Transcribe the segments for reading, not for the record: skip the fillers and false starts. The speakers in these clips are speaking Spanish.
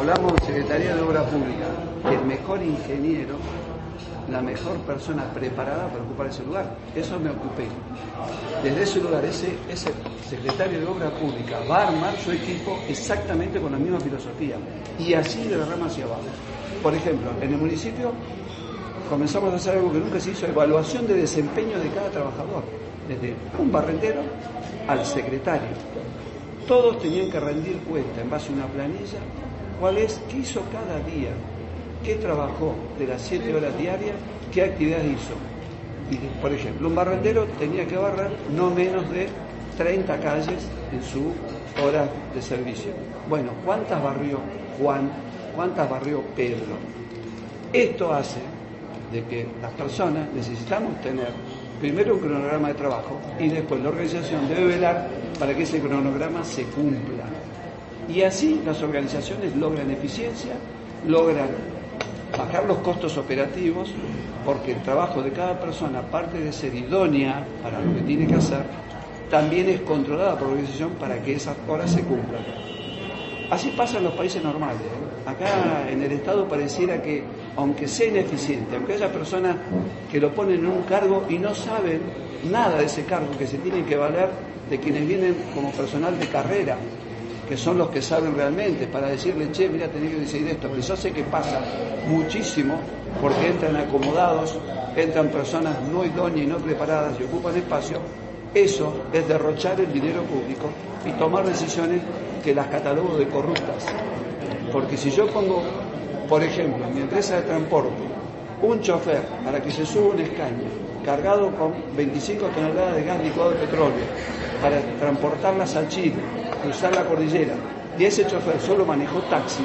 hablamos de Secretaría de Obra Pública, el mejor ingeniero, la mejor persona preparada para ocupar ese lugar. Eso me ocupé. Desde ese lugar, ese secretario de Obra Pública va a armar su equipo exactamente con la misma filosofía. Y así de la rama hacia abajo. Por ejemplo, en el municipio comenzamos a hacer algo que nunca se hizo, evaluación de desempeño de cada trabajador, desde un barrendero al secretario. Todos tenían que rendir cuenta en base a una planilla, qué hizo cada día, qué trabajó de las 7 horas diarias, qué actividades hizo. Y, por ejemplo, un barrendero tenía que barrer no menos de 30 calles en su hora de servicio. Bueno, ¿cuántas barrió Juan? ¿Cuántas barrió Pedro? Esto hace de que las personas necesitamos tener primero un cronograma de trabajo y después la organización debe velar para que ese cronograma se cumpla. Y así las organizaciones logran eficiencia, logran bajar los costos operativos, porque el trabajo de cada persona, aparte de ser idónea para lo que tiene que hacer, también es controlada por la organización para que esas horas se cumplan. Así pasa en los países normales. Acá en el Estado pareciera que, aunque sea ineficiente, aunque haya personas que lo ponen en un cargo y no saben nada de ese cargo, que se tienen que valer de quienes vienen como personal de carrera, que son los que saben realmente, para decirle, che, mira, tenés que decidir esto. Pero yo sé que pasa muchísimo porque entran acomodados, entran personas no idóneas y no preparadas y ocupan espacio. Eso es derrochar el dinero público y tomar decisiones que las catalogo de corruptas. Porque si yo pongo, por ejemplo, en mi empresa de transporte, un chofer para que se suba un escaño cargado con 25 toneladas de gas licuado de petróleo para transportarlas al Chile, cruzar la cordillera, y ese chofer solo manejó taxi,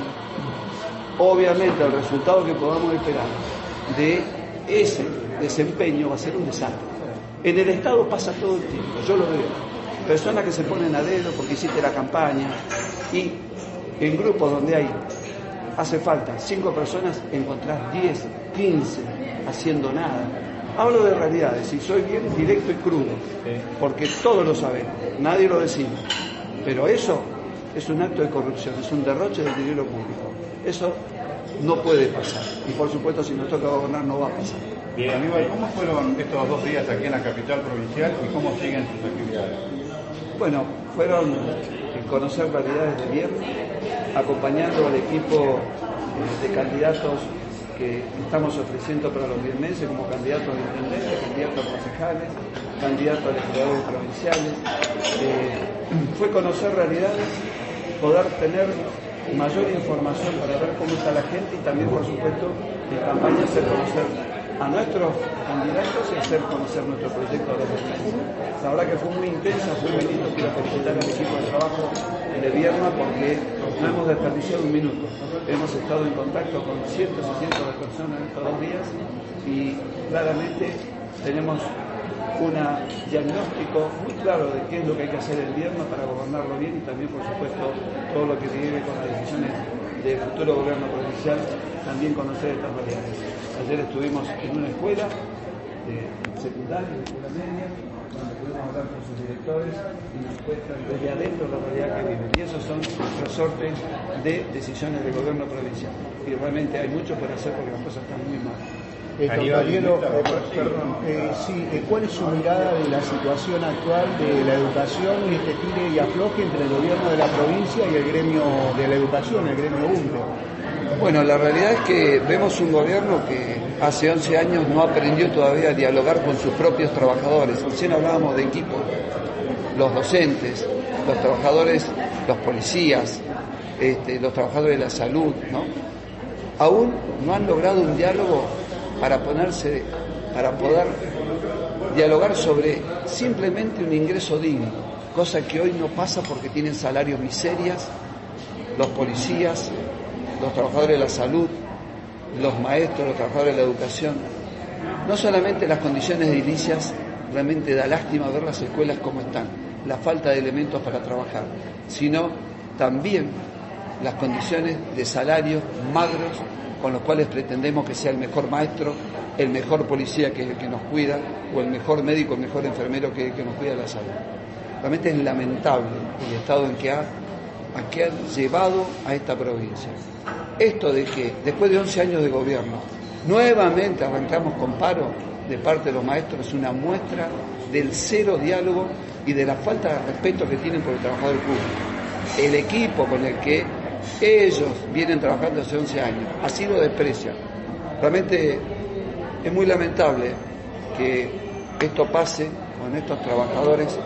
obviamente el resultado que podamos esperar de ese desempeño va a ser un desastre. En el Estado pasa todo el tiempo, yo lo veo. Personas que se ponen a dedo porque hiciste la campaña, y en grupos donde hace falta 5 personas, encontrás 10, 15 haciendo nada. Hablo de realidades y soy bien directo y crudo, porque todos lo sabemos, nadie lo decimos. Pero eso es un acto de corrupción, es un derroche del dinero público. Eso no puede pasar. Y por supuesto, si nos toca gobernar, no va a pasar. Bien, Aníbal, ¿cómo fueron estos 2 días aquí en la capital provincial y cómo siguen sus actividades? Bueno, fueron conocer realidades de viernes, acompañando al equipo de candidatos que estamos ofreciendo para los vierneses, como candidatos a intendentes, candidatos a concejales, candidatos a legisladores provinciales. Fue conocer realidades, poder tener mayor información para ver cómo está la gente y también, por supuesto, en campaña hacer conocer a nuestros candidatos y hacer conocer nuestro proyecto a los vecinos. La verdad que fue muy intensa, fue muy lindo. Quiero felicitar al equipo de trabajo de Vierma porque no hemos desperdiciado un minuto. Hemos estado en contacto con cientos y cientos de personas estos 2 días y claramente tenemos un diagnóstico muy claro de qué es lo que hay que hacer en Vierma para gobernarlo bien y también, por supuesto, todo lo que tiene que ver con las decisiones del futuro gobierno provincial, también conocer estas realidades. Ayer estuvimos en una escuela secundaria, de escuela media, donde pudimos hablar con sus directores y nos cuentan desde adentro la realidad que viven. Y esos son resortes de decisiones del gobierno provincial. Y realmente hay mucho por hacer porque las cosas están muy mal. Gabrielo, ¿cuál es su mirada de la situación actual de la educación y este tire y afloje entre el gobierno de la provincia y el gremio de la educación, el gremio UNTE? Bueno, la realidad es que vemos un gobierno que hace 11 años no aprendió todavía a dialogar con sus propios trabajadores. Recién hablábamos de equipo, los docentes, los trabajadores, los policías, los trabajadores de la salud, ¿no? Aún no han logrado un diálogo para poder dialogar sobre simplemente un ingreso digno, cosa que hoy no pasa porque tienen salarios miserias, los policías, los trabajadores de la salud, los maestros, los trabajadores de la educación. No solamente las condiciones edilicias, realmente da lástima ver las escuelas como están, la falta de elementos para trabajar, sino también las condiciones de salarios magros con los cuales pretendemos que sea el mejor maestro, el mejor policía que nos cuida, o el mejor médico, el mejor enfermero que nos cuida de la salud. Realmente es lamentable el estado en que ha a qué han llevado a esta provincia. Esto de que después de 11 años de gobierno nuevamente arrancamos con paro de parte de los maestros es una muestra del cero diálogo y de la falta de respeto que tienen por el trabajador público. El equipo con el que ellos vienen trabajando hace 11 años así lo desprecian. Realmente es muy lamentable que esto pase con estos trabajadores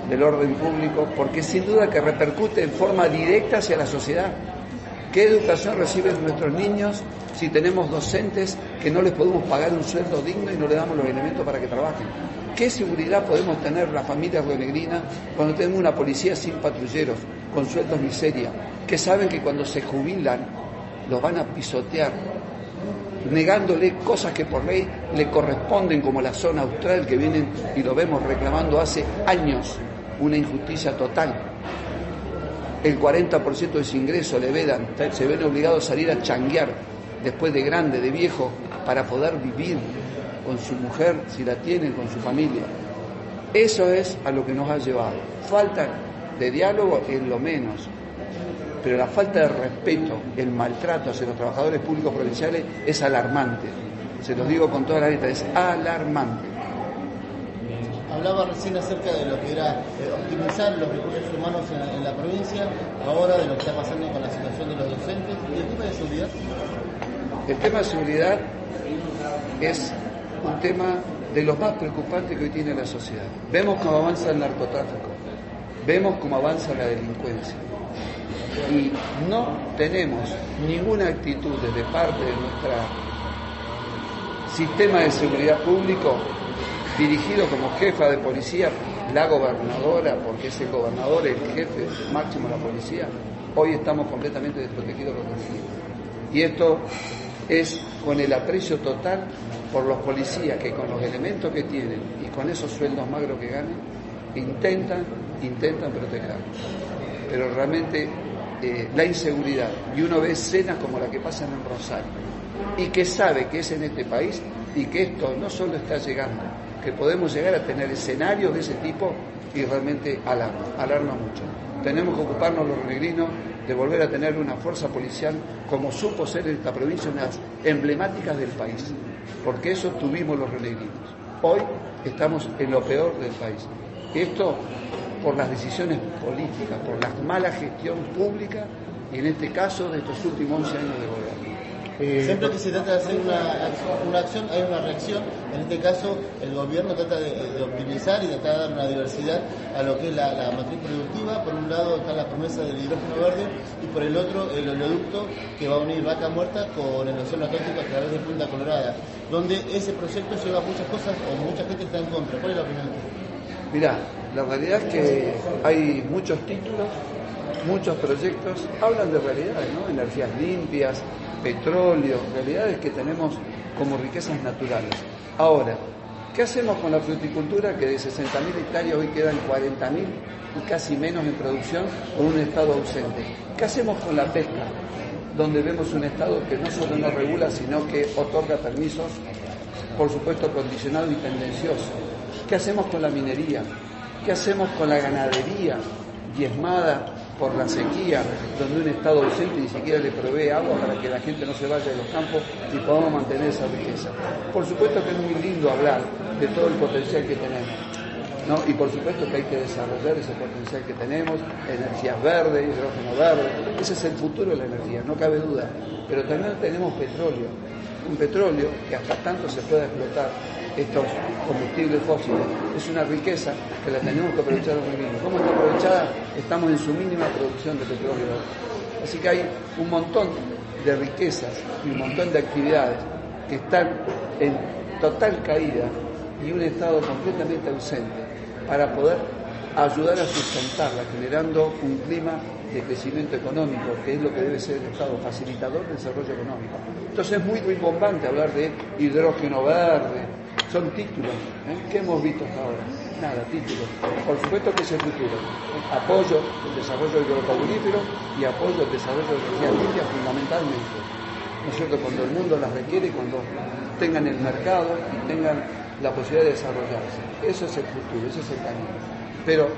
del orden público, porque sin duda que repercute en forma directa hacia la sociedad. ¿Qué educación reciben nuestros niños si tenemos docentes que no les podemos pagar un sueldo digno y no les damos los elementos para que trabajen? ¿Qué seguridad podemos tener las familias rionegrinas cuando tenemos una policía sin patrulleros, con sueldos miseria, que saben que cuando se jubilan los van a pisotear, negándole cosas que por ley le corresponden, como la zona austral, que vienen y lo vemos reclamando hace años, una injusticia total? El 40% de su ingreso le vedan, se ven obligados a salir a changuear después de grande, de viejo, para poder vivir con su mujer, si la tienen, con su familia. Eso es a lo que nos ha llevado. Falta de diálogo es lo menos, pero la falta de respeto, el maltrato hacia los trabajadores públicos provinciales es alarmante. Se los digo con toda la letra, es alarmante. Hablaba recién acerca de lo que era optimizar los recursos humanos en la provincia, ahora de lo que está pasando con la situación de los docentes. ¿Y el tema de seguridad? El tema de seguridad es un tema de los más preocupantes que hoy tiene la sociedad. Vemos cómo avanza el narcotráfico, vemos cómo avanza la delincuencia, y no tenemos ninguna actitud desde parte de nuestro sistema de seguridad público, dirigido como jefa de policía la gobernadora, porque es el gobernador el jefe máximo de la policía. Hoy estamos completamente desprotegidos los vecinos. Y esto es con el aprecio total por los policías que con los elementos que tienen y con esos sueldos magros que ganan, intentan proteger. Pero realmente la inseguridad, y uno ve escenas como la que pasan en Rosario, y que sabe que es en este país y que esto no solo está llegando, que podemos llegar a tener escenarios de ese tipo, y realmente alarma mucho. Tenemos que ocuparnos los rionegrinos de volver a tener una fuerza policial como supo ser en esta provincia, unas emblemáticas del país, porque eso tuvimos los rionegrinos. Hoy estamos en lo peor del país. Esto por las decisiones políticas, por la mala gestión pública, y en este caso de estos últimos 11 años de gobierno. Siempre que se trata de hacer una acción, hay una reacción. En este caso, el gobierno trata de optimizar y tratar de dar una diversidad a lo que es la matriz productiva. Por un lado está la promesa del hidrógeno verde, y por el otro el oleoducto que va a unir Vaca Muerta con el Océano Atlántico a través de Punta Colorada, donde ese proyecto lleva muchas cosas o mucha gente está en contra. ¿Cuál es la opinión? Mirá, la realidad es que hay muchos títulos, muchos proyectos, hablan de realidades, ¿no? Energías limpias, petróleo, realidades que tenemos como riquezas naturales. Ahora, ¿qué hacemos con la fruticultura, que de 60.000 hectáreas hoy quedan 40.000 y casi menos en producción, con un Estado ausente? ¿Qué hacemos con la pesca, donde vemos un Estado que no solo no regula, sino que otorga permisos, por supuesto condicionados y tendenciosos? ¿Qué hacemos con la minería? ¿Qué hacemos con la ganadería diezmada por la sequía, donde un Estado ausente ni siquiera le provee agua para que la gente no se vaya de los campos y podamos mantener esa riqueza? Por supuesto que es muy lindo hablar de todo el potencial que tenemos, ¿no? Y por supuesto que hay que desarrollar ese potencial que tenemos, energías verdes, hidrógeno verde, ese es el futuro de la energía, no cabe duda. Pero también tenemos petróleo, un petróleo que hasta tanto se pueda explotar estos combustibles fósiles, es una riqueza que la tenemos que aprovechar muy bien. ¿Cómo está aprovechada? Estamos en su mínima producción de petróleo. Así que hay un montón de riquezas y un montón de actividades que están en total caída y un Estado completamente ausente para poder ayudar a sustentarla, generando un clima de crecimiento económico, que es lo que debe ser el Estado, facilitador del desarrollo económico. Entonces es muy rimbombante hablar de hidrógeno verde. Son títulos, ¿Qué hemos visto hasta ahora? Nada, títulos. Por supuesto que es el futuro. Apoyo el desarrollo del agrocarburífero y apoyo el desarrollo de energías limpias fundamentalmente. ¿No es cierto? Cuando el mundo las requiere y cuando tengan el mercado y tengan la posibilidad de desarrollarse. Eso es el futuro, ese es el camino. Pero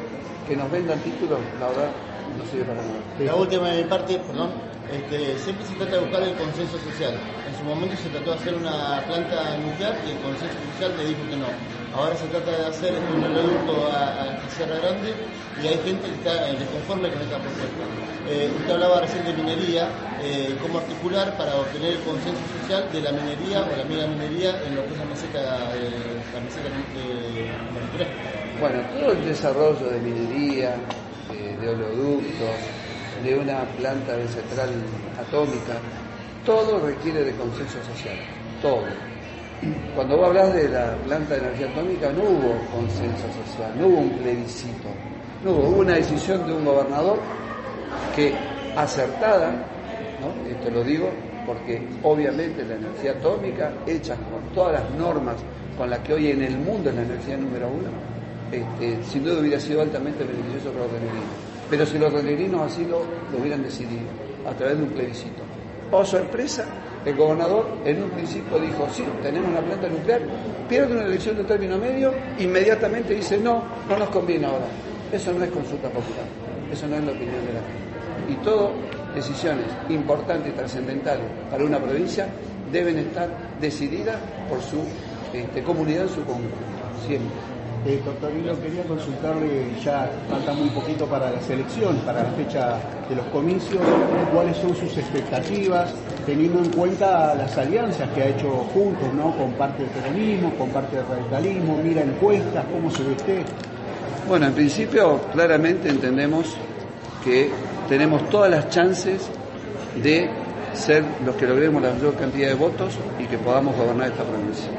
que nos vendan títulos, la verdad, no sirve para nada. La última de mi parte, perdón, siempre se trata de buscar el consenso social. En su momento se trató de hacer una planta nuclear y el consenso social le dijo que no. Ahora se trata de hacer un oleoducto a Sierra Grande y hay gente que está desconforme con esta propuesta. Usted hablaba recién de minería, cómo articular para obtener el consenso social de la minería o la mega minería en lo que es la meseta de 23. Bueno, todo el desarrollo de minería, de oleoductos, de una planta de central atómica, todo requiere de consenso social, todo. Cuando vos hablas de la planta de energía atómica no hubo consenso social, no hubo un plebiscito, hubo una decisión de un gobernador que acertada, ¿no? Esto lo digo porque obviamente la energía atómica, hecha con todas las normas con las que hoy en el mundo es la energía número uno, sin duda hubiera sido altamente beneficioso para los renerinos. Pero si los renerinos así lo hubieran decidido, a través de un plebiscito. Oh, sorpresa, el gobernador en un principio dijo, sí, tenemos una planta nuclear, pierde una elección de término medio, inmediatamente dice, no nos conviene ahora. Eso no es consulta popular, eso no es la opinión de la gente. Y todas decisiones importantes y trascendentales para una provincia deben estar decididas por su comunidad en su conjunto, siempre. Doctor Hilo, quería consultarle, ya falta muy poquito para la selección, para la fecha de los comicios, cuáles son sus expectativas, teniendo en cuenta las alianzas que ha hecho Juntos, ¿no? Con parte del peronismo, con parte del radicalismo, mira encuestas, ¿cómo se ve usted? Bueno, en principio claramente entendemos que tenemos todas las chances de ser los que logremos la mayor cantidad de votos y que podamos gobernar esta provincia.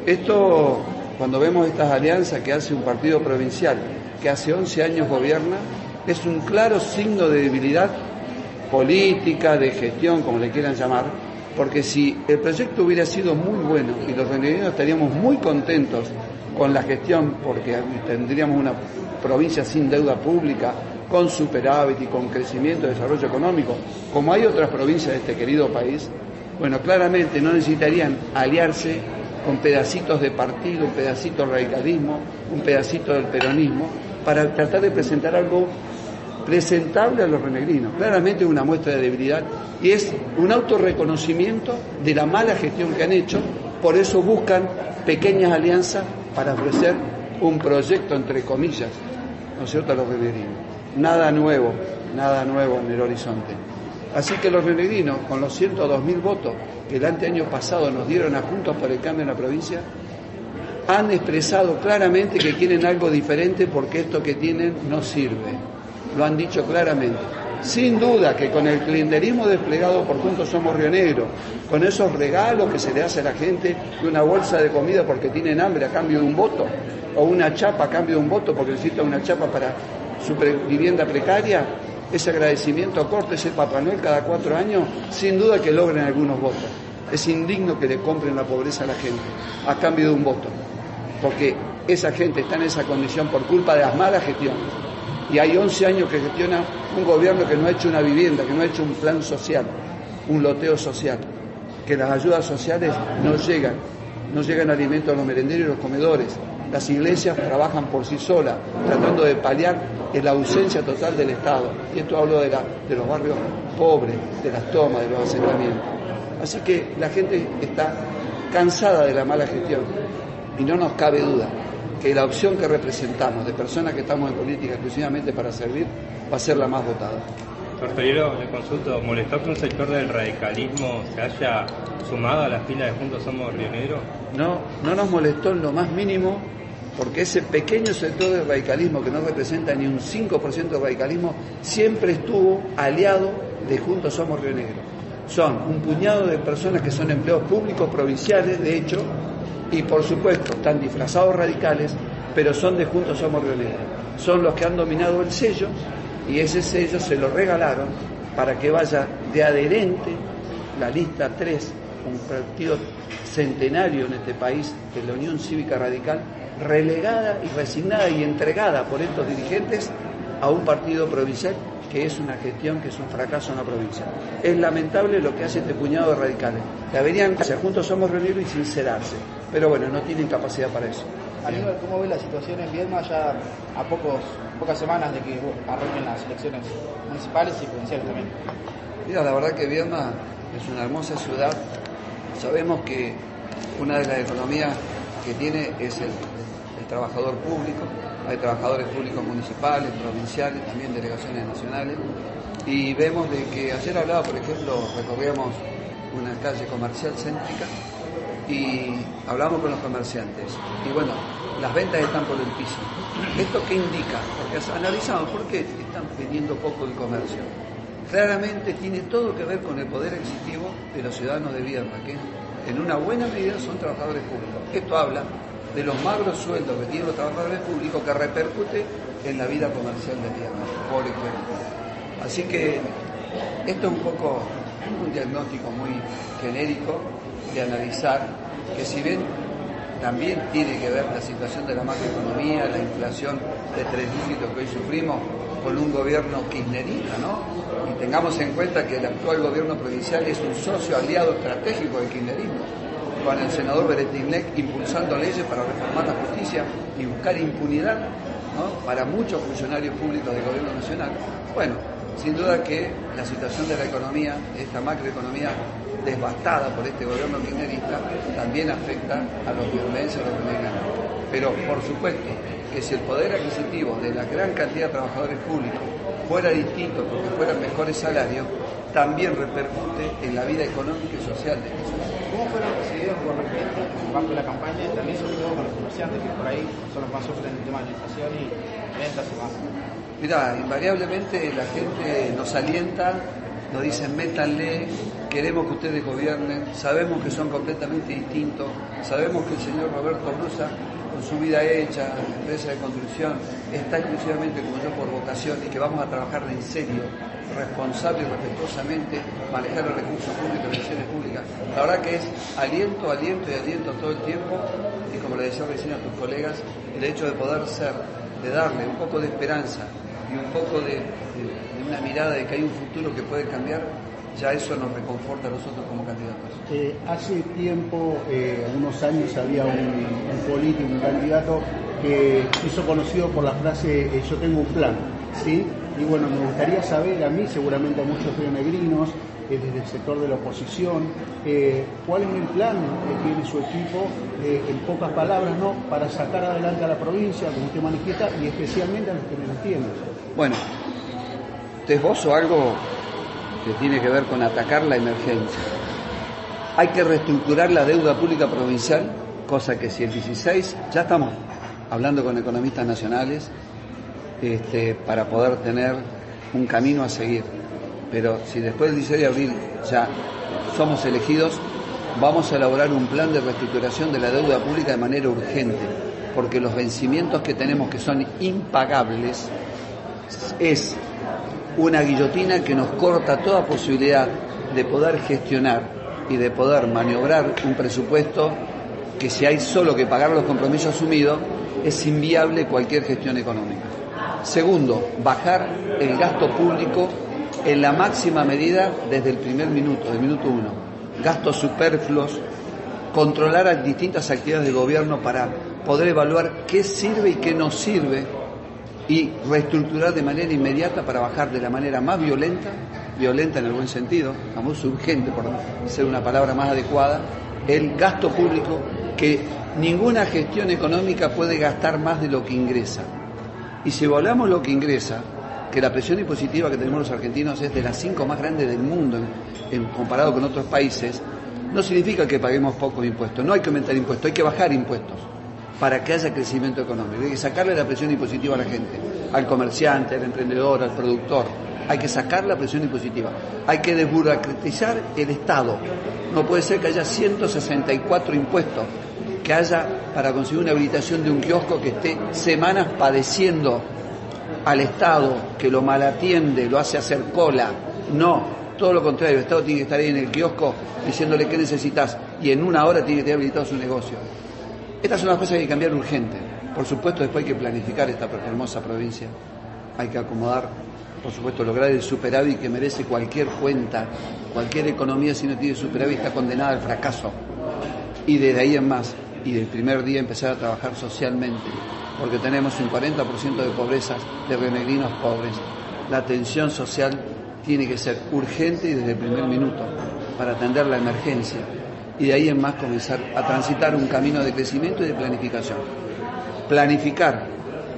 Esto, cuando vemos estas alianzas que hace un partido provincial que hace 11 años gobierna, es un claro signo de debilidad política, de gestión, como le quieran llamar, porque si el proyecto hubiera sido muy bueno y los renerinos estaríamos muy contentos con la gestión, porque tendríamos una provincia sin deuda pública, con superávit y con crecimiento y desarrollo económico, como hay otras provincias de este querido país, bueno, claramente no necesitarían aliarse con pedacitos de partido, un pedacito del radicalismo, un pedacito del peronismo, para tratar de presentar algo presentable a los renegrinos. Claramente es una muestra de debilidad y es un autorreconocimiento de la mala gestión que han hecho, por eso buscan pequeñas alianzas para ofrecer un proyecto, entre comillas, ¿no es cierto?, a los renegrinos. Nada nuevo en el horizonte. Así que los renegrinos, con los 102.000 votos que el año pasado nos dieron a Juntos por el Cambio en la provincia, han expresado claramente que quieren algo diferente porque esto que tienen no sirve. Lo han dicho claramente. Sin duda que con el clientelismo desplegado por Juntos Somos Río Negro, con esos regalos que se le hace a la gente de una bolsa de comida porque tienen hambre a cambio de un voto, o una chapa a cambio de un voto porque necesita una chapa para su vivienda precaria, ese agradecimiento corto, ese Papá Noel cada 4 años, sin duda que logren algunos votos. Es indigno que le compren la pobreza a la gente a cambio de un voto, porque esa gente está en esa condición por culpa de las malas gestiones. Y hay 11 años que gestiona un gobierno que no ha hecho una vivienda, que no ha hecho un plan social, un loteo social, que las ayudas sociales no llegan alimentos a los merenderos y los comedores. Las iglesias trabajan por sí solas, tratando de paliar la ausencia total del Estado. Y esto hablo de los barrios pobres, de las tomas, de los asentamientos. Así que la gente está cansada de la mala gestión y no nos cabe duda que la opción que representamos de personas que estamos en política exclusivamente para servir va a ser la más votada. Doctor Hilo, le consulto, ¿molestó que un sector del radicalismo se haya sumado a las filas de Juntos Somos Río Negro? No nos molestó en lo más mínimo, porque ese pequeño sector del radicalismo que no representa ni un 5% del radicalismo siempre estuvo aliado de Juntos Somos Río Negro. Son un puñado de personas que son empleados públicos provinciales, de hecho, y por supuesto están disfrazados radicales, pero son de Juntos Somos Río Negro. Son los que han dominado el sello y ese sello se lo regalaron para que vaya de adherente la lista 3, un partido centenario en este país, que es la Unión Cívica Radical, relegada y resignada y entregada por estos dirigentes a un partido provincial que es una gestión que es un fracaso en la provincia. Es lamentable lo que hace este puñado de radicales. Deberían hacer Juntos Somos Río Negro y sincerarse, pero bueno, no tienen capacidad para eso. Aníbal, ¿cómo ve la situación en Viedma ya a pocas semanas de que arranquen las elecciones municipales y provinciales también? Mira, la verdad que Viedma es una hermosa ciudad. Sabemos que una de las economías que tiene es el trabajador público. Hay trabajadores públicos municipales, provinciales, también delegaciones nacionales. Y vemos de que ayer hablaba, por ejemplo, recorríamos una calle comercial céntrica y hablamos con los comerciantes. Y bueno, las ventas están por el piso. ¿Esto qué indica? Porque analizamos por qué están vendiendo poco el comercio. Claramente tiene todo que ver con el poder adquisitivo de los ciudadanos de Viedma, que en una buena medida son trabajadores públicos. Esto habla de los magros sueldos que tienen los trabajadores públicos que repercute en la vida comercial de Viedma, por ejemplo. Así que esto es un poco un diagnóstico muy genérico de analizar que si bien también tiene que ver la situación de la macroeconomía, la inflación de 3 dígitos que hoy sufrimos con un gobierno kirchnerista, ¿no? Y tengamos en cuenta que el actual gobierno provincial es un socio aliado estratégico del kirchnerismo, con el senador Beretilnec impulsando leyes para reformar la justicia y buscar impunidad, ¿no?, para muchos funcionarios públicos del gobierno nacional. Bueno, sin duda que la situación de la economía, esta macroeconomía devastada por este gobierno kirchnerista, también afecta a los vietnamenses y a los venezolanos. Pero por supuesto que si el poder adquisitivo de la gran cantidad de trabajadores públicos fuera distinto porque fueran mejores salarios, también repercute en la vida económica y social de esta ciudad. ¿Cómo fueron recibidos por la gente en parte de la campaña y también sobre todo con los comerciantes, que por ahí son los más sufren el tema de la inflación y ventas y más? Mirá, invariablemente la gente nos alienta, nos dicen métanle, queremos que ustedes gobiernen, sabemos que son completamente distintos, sabemos que el señor Roberto Brusa, con su vida hecha, empresa de construcción, está exclusivamente como yo por vocación y que vamos a trabajar en serio, responsable y respetuosamente, manejar los recursos públicos y las relaciones públicas. La verdad que es aliento, aliento y aliento todo el tiempo, y como le decía recién a tus colegas, el hecho de poder ser, de darle un poco de esperanza y un poco de una mirada de que hay un futuro que puede cambiar, ya eso nos reconforta a nosotros como candidatos. Hace tiempo, unos años, había un político, un candidato que se hizo conocido por la frase yo tengo un plan, ¿sí? Y bueno, me gustaría saber, a mí, seguramente a muchos rionegrinos, desde el sector de la oposición, cuál es el plan que tiene su equipo, en pocas palabras, ¿no?, para sacar adelante a la provincia, como usted manifiesta, y especialmente a los que menos tienen. Bueno, te esbozo algo que tiene que ver con atacar la emergencia. Hay que reestructurar la deuda pública provincial, cosa que si el 16 ya estamos hablando con economistas nacionales para poder tener un camino a seguir. Pero si después del 16 de abril ya somos elegidos, vamos a elaborar un plan de reestructuración de la deuda pública de manera urgente, porque los vencimientos que tenemos, que son impagables, es una guillotina que nos corta toda posibilidad de poder gestionar y de poder maniobrar un presupuesto que, si hay solo que pagar los compromisos asumidos, es inviable cualquier gestión económica. Segundo, bajar el gasto público en la máxima medida desde el primer minuto, del minuto 1. Gastos superfluos, controlar a distintas actividades del gobierno para poder evaluar qué sirve y qué no sirve, y reestructurar de manera inmediata para bajar de la manera más violenta en el buen sentido, vamos, urgente por ser una palabra más adecuada, el gasto público, que ninguna gestión económica puede gastar más de lo que ingresa. Y si evaluamos lo que ingresa, que la presión impositiva que tenemos los argentinos es de las 5 más grandes del mundo comparado con otros países, no significa que paguemos pocos impuestos. No hay que aumentar impuestos, hay que bajar impuestos para que haya crecimiento económico. Hay que sacarle la presión impositiva a la gente, al comerciante, al emprendedor, al productor. Hay que sacar la presión impositiva. Hay que desburocratizar el Estado. No puede ser que haya 164 impuestos, que haya para conseguir una habilitación de un kiosco que esté semanas padeciendo al Estado, que lo malatiende, lo hace hacer cola. No, todo lo contrario, el Estado tiene que estar ahí en el kiosco diciéndole qué necesitas, y en una hora tiene que tener habilitado su negocio. Estas son las cosas que hay que cambiar urgente. Por supuesto, después hay que planificar esta hermosa provincia. Hay que acomodar, por supuesto, lograr el superávit que merece cualquier cuenta. Cualquier economía, si no tiene superávit, está condenada al fracaso. Y desde ahí en más, y del primer día empezar a trabajar socialmente, porque tenemos un 40% de pobreza de rionegrinos pobres. La atención social tiene que ser urgente y desde el primer minuto para atender la emergencia y de ahí en más comenzar a transitar un camino de crecimiento y de planificación. Planificar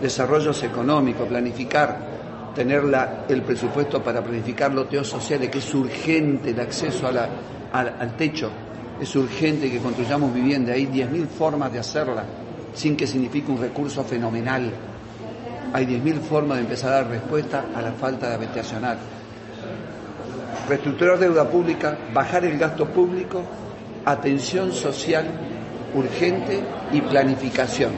desarrollos económicos, planificar, tener el presupuesto para planificar loteos sociales, que es urgente el acceso al techo, es urgente que construyamos vivienda, hay 10.000 formas de hacerla sin que signifique un recurso fenomenal. Hay 10.000 formas de empezar a dar respuesta a la falta de habitacional. Reestructurar deuda pública, bajar el gasto público, atención social urgente y planificación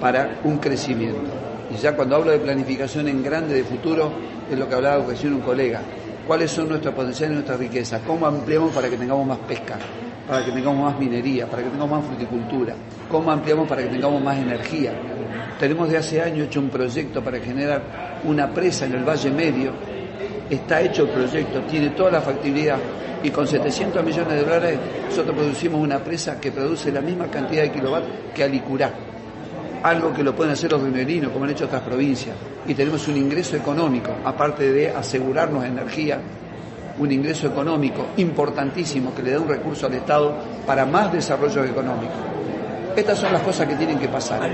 para un crecimiento. Y ya cuando hablo de planificación en grande de futuro, es lo que hablaba recién un colega. ¿Cuáles son nuestros potenciales y nuestras riquezas? ¿Cómo ampliamos para que tengamos más pesca? Para que tengamos más minería, para que tengamos más fruticultura. ¿Cómo ampliamos para que tengamos más energía? Tenemos de hace años hecho un proyecto para generar una presa en el Valle Medio. Está hecho el proyecto, tiene toda la factibilidad y con 700 millones de dólares nosotros producimos una presa que produce la misma cantidad de kilovatios que Alicurá. Algo que lo pueden hacer los rionegrinos, como han hecho otras provincias. Y tenemos un ingreso económico, aparte de asegurarnos energía, un ingreso económico importantísimo que le da un recurso al Estado para más desarrollo económico. Estas son las cosas que tienen que pasar.